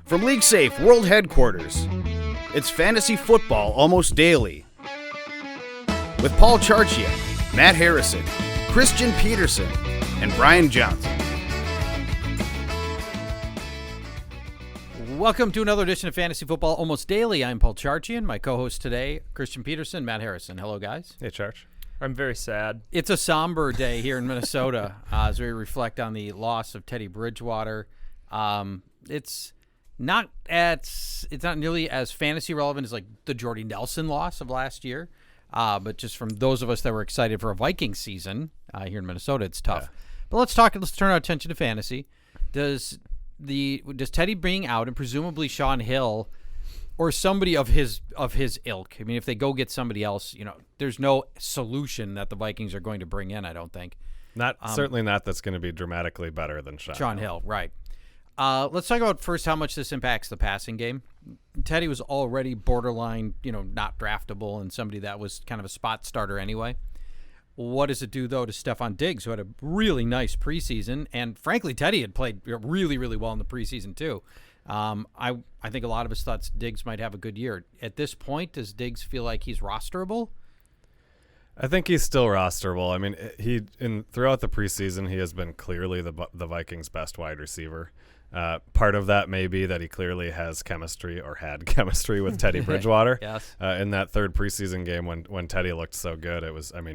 From League Safe World Headquarters, it's Fantasy Football Almost Daily. With Paul Charch, Matt Harrison, Christian Peterson, and Brian Johnson. Welcome to another edition of Fantasy Football Almost Daily. I'm Paul Charchian. My co-host today, Christian Peterson, Matt Harrison. Hello, guys. Hey, Charch. I'm very sad. It's a somber day here in Minnesota as we reflect on the loss of Teddy Bridgewater. It's not nearly as fantasy relevant as like the Jordy Nelson loss of last year, but just from those of us that were excited for a Vikings season here in Minnesota, it's tough. Yeah. But let's turn our attention to fantasy. Does Teddy being out and presumably Sean Hill or somebody of his ilk? I mean, if they go get somebody else, there's no solution that the Vikings are going to bring in, I don't think. Certainly not that's going to be dramatically better than Sean Hill, right. Let's talk about first how much this impacts the passing game. Teddy was already borderline, not draftable and somebody that was kind of a spot starter anyway. What does it do, though, to Stefon Diggs, who had a really nice preseason? And, frankly, Teddy had played really, really well in the preseason, too. I think a lot of us thought Diggs might have a good year. At this point, does Diggs feel like he's rosterable? I think he's still rosterable. I mean, throughout the preseason, he has been clearly the Vikings' best wide receiver. Part of that may be that he clearly has chemistry or had chemistry with Teddy Bridgewater. Yes. In that third preseason game when Teddy looked so good,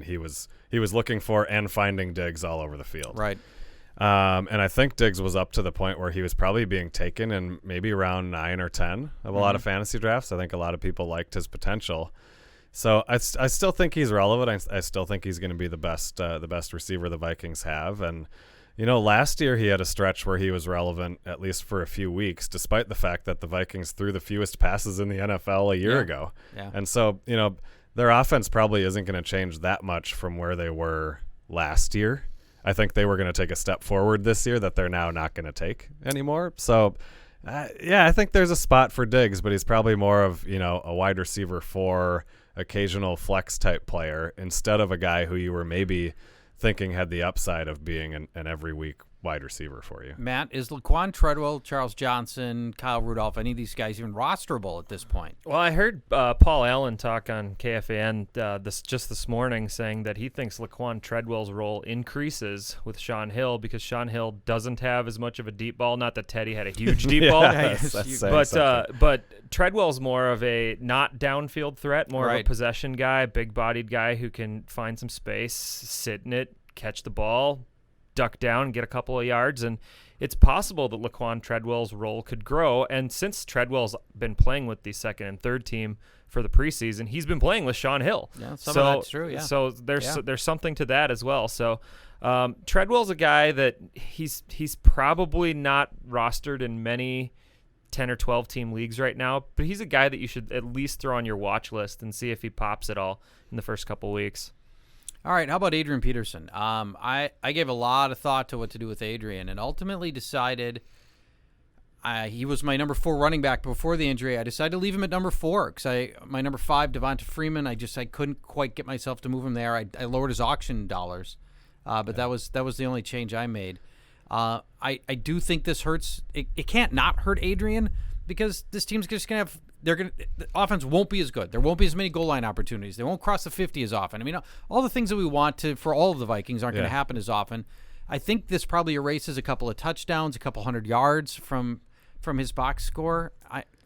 he was looking for and finding Diggs all over the field. Right. And I think Diggs was up to the point where he was probably being taken in maybe round 9 or 10 of a lot of fantasy drafts. I think a lot of people liked his potential. So I still think he's relevant. I still think he's going to be the best receiver the Vikings have. And last year he had a stretch where he was relevant at least for a few weeks, despite the fact that the Vikings threw the fewest passes in the NFL a year ago. Yeah. And so their offense probably isn't going to change that much from where they were last year. I think they were going to take a step forward this year that they're now not going to take anymore. So, I think there's a spot for Diggs, but he's probably more of, a wide receiver for occasional flex type player instead of a guy who you were maybe thinking had the upside of being an every week wide receiver for you. Matt, is Laquon Treadwell, Charles Johnson, Kyle Rudolph, any of these guys even rosterable at this point? Well, I heard Paul Allen talk on KFAN this morning saying that he thinks Laquon Treadwell's role increases with Sean Hill because Sean Hill doesn't have as much of a deep ball. Not that Teddy had a huge deep ball, but Treadwell's more of a not downfield threat, more of a possession guy, big-bodied guy who can find some space, sit in it, catch the ball, duck down, get a couple of yards, and it's possible that Laquon Treadwell's role could grow. And since Treadwell's been playing with the second and third team for the preseason, he's been playing with Sean Hill. Yeah, some of that's true. Yeah. So there's something to that as well. So Treadwell's a guy that he's probably not rostered in many 10 or 12 team leagues right now, but he's a guy that you should at least throw on your watch list and see if he pops at all in the first couple weeks. All right, how about Adrian Peterson? I gave a lot of thought to what to do with Adrian and ultimately decided he was my number 4 running back before the injury. I decided to leave him at number 4 because my number 5, DeVante Freeman, I couldn't quite get myself to move him there. I lowered his auction dollars, but that was the only change I made. I do think this hurts. It can't not hurt Adrian because this team's just going to have – the offense won't be as good. There won't be as many goal line opportunities. They won't cross the 50 as often. I mean, all the things that we want for all of the Vikings aren't going to happen as often. I think this probably erases a couple of touchdowns, a couple 100 yards from his box score.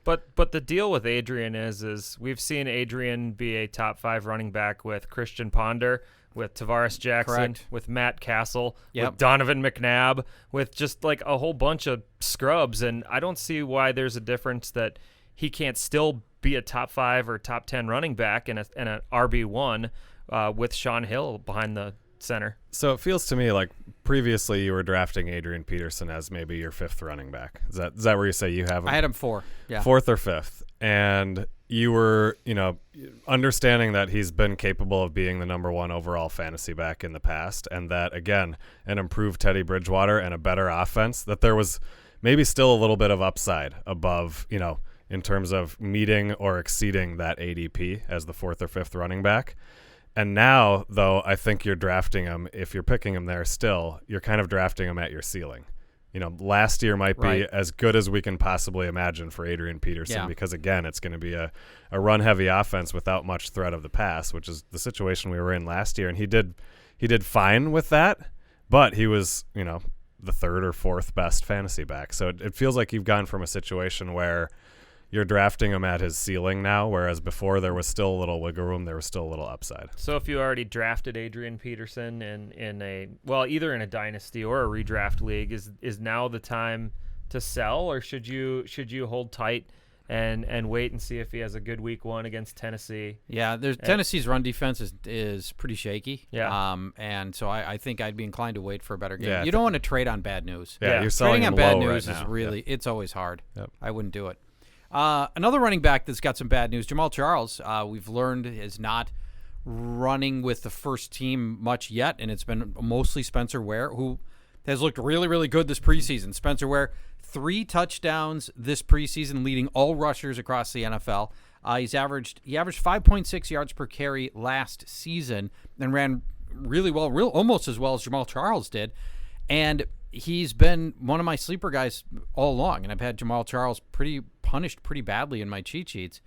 But the deal with Adrian is we've seen Adrian be a top 5 running back with Christian Ponder, with Tavares Jackson, Correct. with Matt Castle, with Donovan McNabb, with just like a whole bunch of scrubs. And I don't see why there's a difference that he can't still be a top 5 or top 10 running back and an RB1 with Sean Hill behind the center. So it feels to me like previously you were drafting Adrian Peterson as maybe your 5th running back. Is that where you say you have him? I had him 4. Yeah. 4th or 5th. And you were, understanding that he's been capable of being the number 1 overall fantasy back in the past, and that, again, an improved Teddy Bridgewater and a better offense, that there was maybe still a little bit of upside above, in terms of meeting or exceeding that ADP as the 4th or 5th running back. And now, though, I think you're drafting him, if you're picking him there still, you're kind of drafting him at your ceiling. last year might be Right. as good as we can possibly imagine for Adrian Peterson because, again, it's going to be a run-heavy offense without much threat of the pass, which is the situation we were in last year. And he did fine with that, but he was, the third or fourth best fantasy back. So it feels like you've gone from a situation where you're drafting him at his ceiling now, whereas before there was still a little wiggle room, there was still a little upside. So if you already drafted Adrian Peterson either in a dynasty or a redraft league, is now the time to sell, or should you hold tight and wait and see if he has a good week one against Tennessee? Yeah, Tennessee's run defense is pretty shaky. Yeah. And so I think I'd be inclined to wait for a better game. Yeah, you don't want to trade on bad news. Yeah, Yeah. you're selling Trading on him bad low news right is now. really it's always hard. Yep. I wouldn't do it. Another running back that's got some bad news, Jamal Charles, we've learned is not running with the first team much yet, and it's been mostly Spencer Ware, who has looked really, really good this preseason. Spencer Ware, 3 touchdowns this preseason, leading all rushers across the NFL. He averaged 5.6 yards per carry last season and ran really well, almost as well as Jamal Charles did. And he's been one of my sleeper guys all along, and I've had Jamal Charles punished pretty badly in my cheat sheets.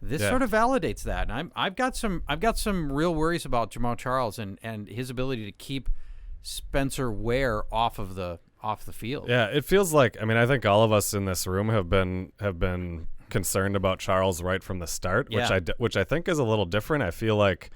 This sort of validates that, and I've got some real worries about Jamal Charles and his ability to keep Spencer Ware off the field. Yeah, it feels like, I think all of us in this room have been concerned about Charles right from the start, which I think is a little different. I feel like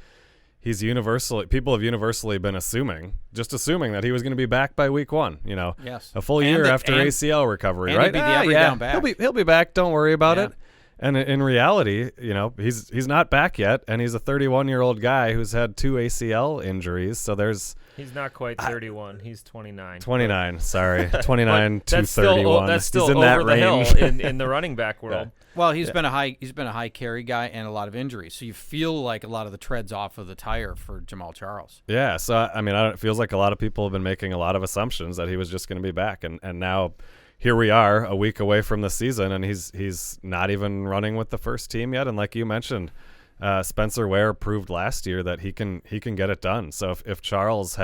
people have universally been assuming that he was going to be back by week 1, Yes. a full year after ACL recovery, and right? he'd be the every down back. He'll be back. Don't worry about Yeah. it. And in reality, he's not back yet, and he's a 31-year-old guy who's had 2 ACL injuries. So He's not quite 31. He's 29. 29. Sorry, 29 to That's 31. That's still he's in over that the range. hill in the running back world. Well, he's been a high carry guy and a lot of injuries, so you feel like a lot of the tread's off of the tire for Jamal Charles. Yeah, so it feels like a lot of people have been making a lot of assumptions that he was just going to be back, and now here we are a week away from the season, and he's not even running with the first team yet. And like you mentioned, Spencer Ware proved last year that he can get it done. So if Charles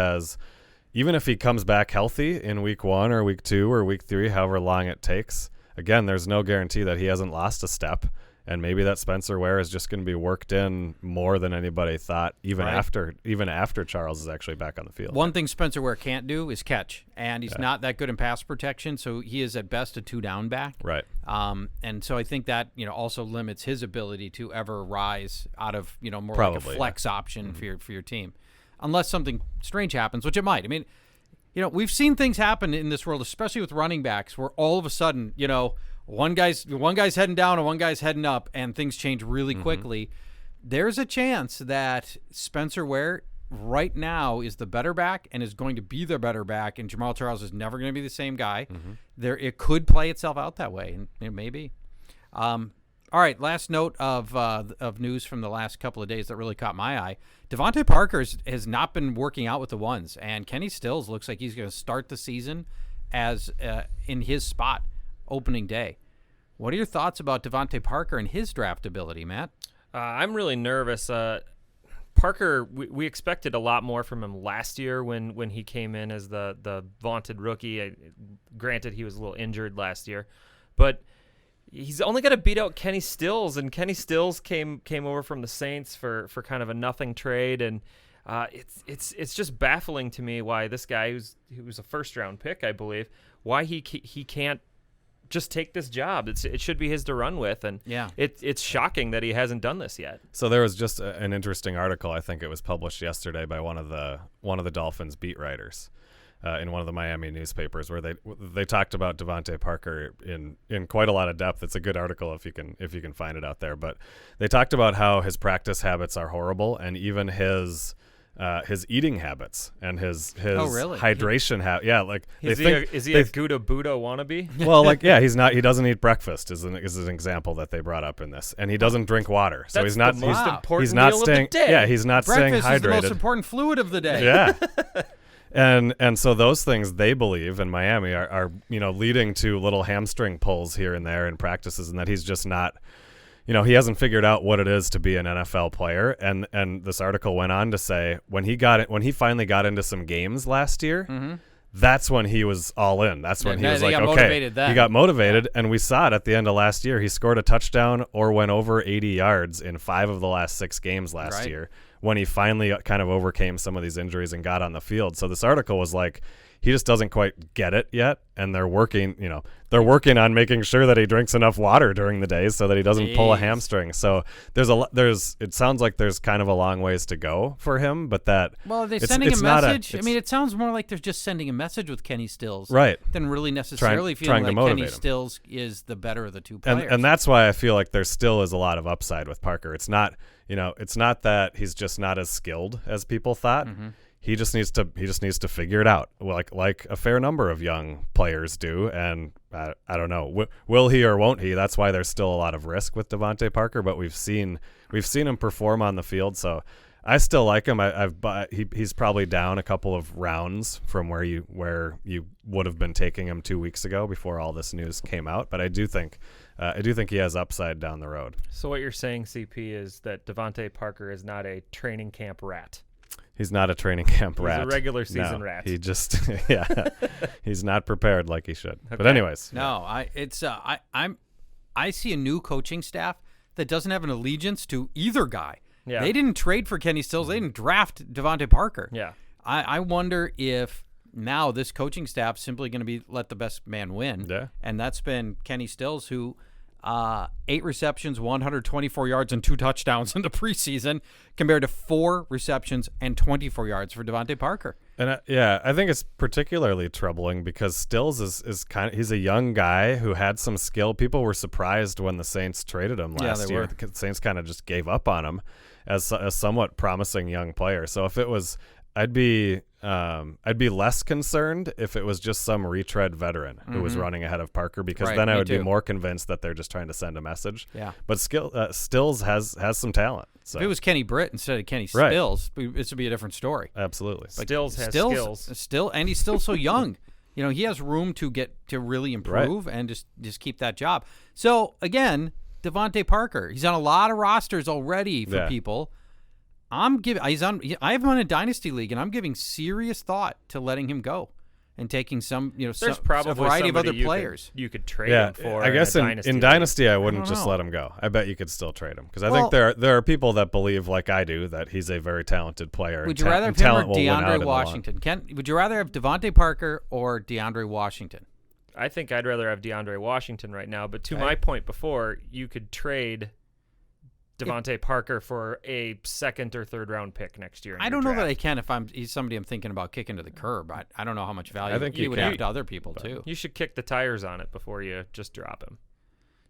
even if he comes back healthy in week 1 or week 2 or week 3, however long it takes, again, there's no guarantee that he hasn't lost a step. And maybe that Spencer Ware is just going to be worked in more than anybody thought, even after Charles is actually back on the field. One thing Spencer Ware can't do is catch, and he's not that good in pass protection, so he is at best a 2-down back. Right. And so I think that also limits his ability to ever rise out of more Probably, like a flex option for your team, unless something strange happens, which it might. We've seen things happen in this world, especially with running backs, where all of a sudden one guy's heading down and one guy's heading up, and things change really quickly. There's a chance that Spencer Ware right now is the better back and is going to be the better back, and Jamal Charles is never going to be the same guy. It could play itself out that way, and it may be. All right, last note of news from the last couple of days that really caught my eye. DeVante Parker has not been working out with the ones, and Kenny Stills looks like he's going to start the season as in his spot opening day. What are your thoughts about DeVante Parker and his draftability, Matt? I'm really nervous. Parker, we expected a lot more from him last year when he came in as the vaunted rookie. Granted, he was a little injured last year, but he's only got to beat out Kenny Stills, and Kenny Stills came over from the Saints for kind of a nothing trade, and it's just baffling to me why this guy who was a first-round pick, I believe, why he can't just take this job. It should be his to run with, and it's shocking that he hasn't done this yet. So there was just an interesting article. I think it was published yesterday by one of the Dolphins beat writers in one of the Miami newspapers, where they talked about DeVante Parker in quite a lot of depth. It's a good article if you can find it out there. But they talked about how his practice habits are horrible, and even his eating habits and his hydration habit. Yeah, like is he a Gouda Buddha wannabe? Well, he doesn't eat breakfast is an example that they band he doesn't drink water. So he's not meal staying of the day. Yeah, he's not staying hydrated. Breakfast is the most important fluid of the day. Yeah. And so those things, they believe in Miami are leading to little hamstring pulls here and there in practices, and that he's just not, he hasn't figured out what it is to be an NFL player. And this article went on to say when he finally got into some games last year, that's when he was all in. That's when he was like, got okay, motivated then. he got motivated, and we saw it at the end of last year. He scored a touchdown or went over 80 yards in 5 of the last 6 games last year when he finally kind of overcame some of these injuries and got on the field. So this article was like, he just doesn't quite get it yet, and they're working on making sure that he drinks enough water during the days so that he doesn't pull a hamstring. So it sounds like there's kind of a long ways to go for him, but that are they sending a message? I mean, it sounds more like they're just sending a message with Kenny Stills, right? Than really necessarily feeling like Kenny Stills is the better of the two players. And that's why I feel like there still is a lot of upside with Parker. It's not that he's just not as skilled as people thought. Mm-hmm. He just needs to figure it out, like a fair number of young players do. And I don't know, will he or won't he? That's why there's still a lot of risk with DeVante Parker. But we've seen him perform on the field, so I still like him. He's probably down a couple of rounds from where you would have been taking him 2 weeks ago before all this news came out. But I do think he has upside down the road. So what you're saying, CP, is that DeVante Parker is not a training camp rat. He's not a training camp rat. He's a regular season rat. He just, he's not prepared like he should. Okay. But anyways, no, I see a new coaching staff that doesn't have an allegiance to either guy. Yeah. They didn't trade for Kenny Stills. They didn't draft DeVante Parker. Yeah. I wonder if now this coaching staff simply going to be let the best man win. Yeah. And that's been Kenny Stills, who 8 receptions, 124 yards, and 2 touchdowns in the preseason, compared to 4 receptions and 24 yards for DeVante Parker. And I think it's particularly troubling because Stills is he's a young guy who had some skill. People were surprised when the Saints traded him last year. The Saints kind of just gave up on him as a somewhat promising young player. So if it was, I'd be less concerned if it was just some retread veteran who was running ahead of Parker, because then I would be more convinced that they're just trying to send a message. Yeah. But Stills has some talent. So if it was Kenny Britt instead of Kenny Stills, this would be a different story. Absolutely. Stills has skills. And he's still so young. He has room to get to really improve and just keep that job. So again, DeVante Parker, he's on a lot of rosters already for people. I have him on a dynasty league, and I'm giving serious thought to letting him go and taking some, there's probably a variety of other players. You could trade him for. I guess in dynasty, I wouldn't just let him go. I bet you could still trade him, because I think there are people that believe, like I do, that he's a very talented player. Would you rather have him or DeAndre Washington? Would you rather have DeVante Parker or DeAndre Washington? I think I'd rather have DeAndre Washington right now. But to my point before, you could trade DeVante Parker for a 2nd or 3rd round pick next year. I don't know that I can if he's somebody I'm thinking about kicking to the curb. I don't know how much value he would have to other people too. You should kick the tires on it before you just drop him.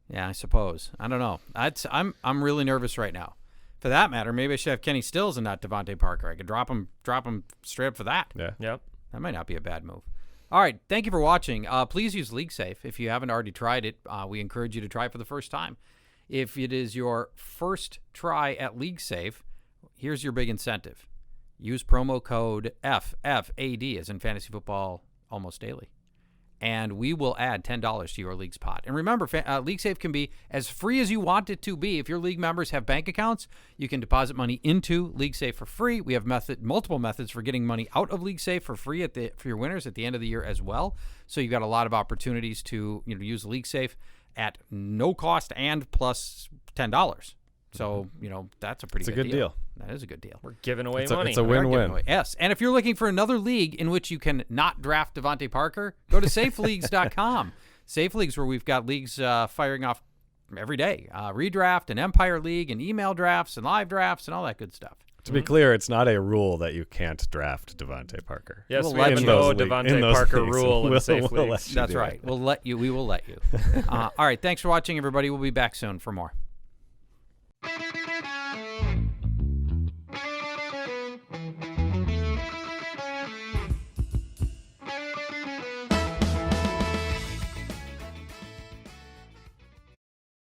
Yeah, I suppose. I don't know. I'm really nervous right now. For that matter, maybe I should have Kenny Stills and not DeVante Parker. I could drop him straight up for that. Yeah. Yep. That might not be a bad move. All right. Thank you for watching. Please use LeagueSafe. If you haven't already tried it, we encourage you to try it for the first time. If it is your first try at LeagueSafe, here's your big incentive. Use promo code FFAD, as in Fantasy Football Almost Daily, and we will add $10 to your league's pot. And remember, LeagueSafe can be as free as you want it to be. If your league members have bank accounts, you can deposit money into LeagueSafe for free. We have multiple methods for getting money out of LeagueSafe for free for your winners at the end of the year as well. So you've got a lot of opportunities to use LeagueSafe at no cost and plus $10. So, that's a pretty good deal. That is a good deal. We're giving away money. It's a win-win. Yes. And if you're looking for another league in which you can not draft DeVante Parker, go to safeleagues.com. Safe Leagues, where we've got leagues firing off every day. Redraft and Empire League and email drafts and live drafts and all that good stuff. To be clear, it's not a rule that you can't draft DeVante Parker. Yes, we have no DeVante Parker rule in Safe Leagues. That's right. We will let you. All right. Thanks for watching, everybody. We'll be back soon for more.